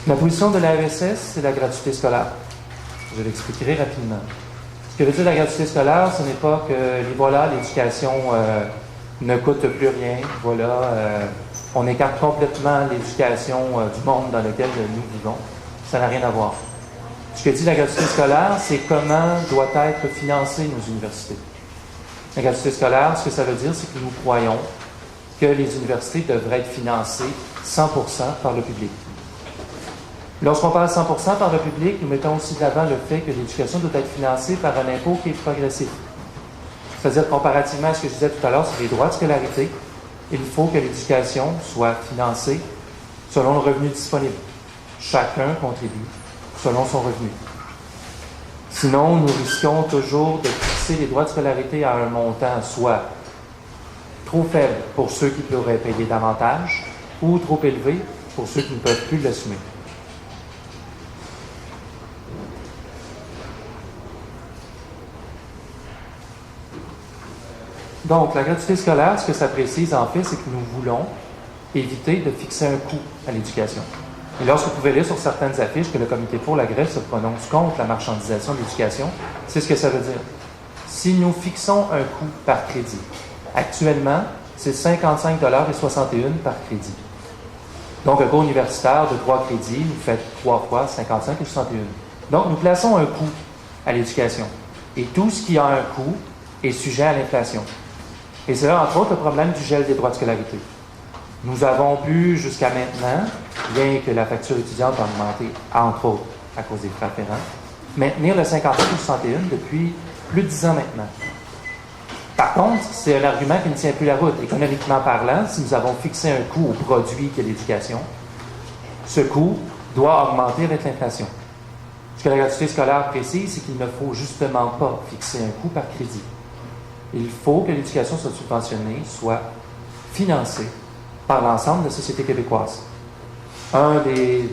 La position de la RSS, c'est la gratuité scolaire. Je l'expliquerai rapidement. Ce que veut dire la gratuité scolaire, ce n'est pas que, voilà, l'éducation ne coûte plus rien. Voilà, on écarte complètement l'éducation du monde dans lequel nous vivons. Ça n'a rien à voir. Ce que dit la gratuité scolaire, c'est comment doit être financée nos universités. La gratuité scolaire, ce que ça veut dire, c'est que nous croyons que les universités devraient être financées 100% par le public. Lorsqu'on parle 100% par le public, nous mettons aussi de l'avant le fait que l'éducation doit être financée par un impôt qui est progressif. C'est-à-dire, comparativement à ce que je disais tout à l'heure sur les droits de scolarité, il faut que l'éducation soit financée selon le revenu disponible. Chacun contribue selon son revenu. Sinon, nous risquons toujours de fixer les droits de scolarité à un montant soit trop faible pour ceux qui pourraient payer davantage ou trop élevé pour ceux qui ne peuvent plus l'assumer. Donc, la gratuité scolaire, ce que ça précise en fait, c'est que nous voulons éviter de fixer un coût à l'éducation. Et lorsque vous pouvez lire sur certaines affiches que le Comité pour la grève se prononce contre la marchandisation de l'éducation, c'est ce que ça veut dire. Si nous fixons un coût par crédit, actuellement, c'est 55,61 par crédit. Donc, un cours universitaire de 3 crédits, vous faites 3 fois 55,61. Donc, nous plaçons un coût à l'éducation. Et tout ce qui a un coût est sujet à l'inflation. Et c'est là, entre autres, le problème du gel des droits de scolarité. Nous avons pu, jusqu'à maintenant, bien que la facture étudiante a augmenté, entre autres, à cause des frais afférents, maintenir le 55,61 depuis plus de 10 ans maintenant. Par contre, c'est un argument qui ne tient plus la route. Économiquement parlant, si nous avons fixé un coût au produit qu'est l'éducation, ce coût doit augmenter avec l'inflation. Ce que la gratuité scolaire précise, c'est qu'il ne faut justement pas fixer un coût par crédit. Il faut que l'éducation soit subventionnée, soit financée par l'ensemble de la société québécoise. Un des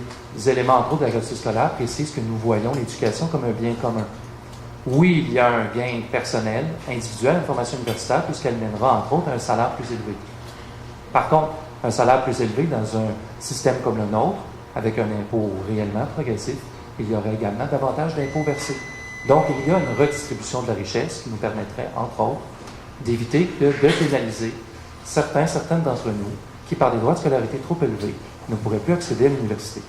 éléments, entre autres, de la gratuité scolaire précise que nous voyons l'éducation comme un bien commun. Oui, il y a un gain personnel, individuel, une formation universitaire, puisqu'elle mènera, entre autres, à un salaire plus élevé. Par contre, un salaire plus élevé dans un système comme le nôtre, avec un impôt réellement progressif, il y aurait également davantage d'impôts versés. Donc, il y a une redistribution de la richesse qui nous permettrait, entre autres, d'éviter de pénaliser certaines d'entre nous qui, par des droits de scolarité trop élevés, ne pourraient plus accéder à l'université.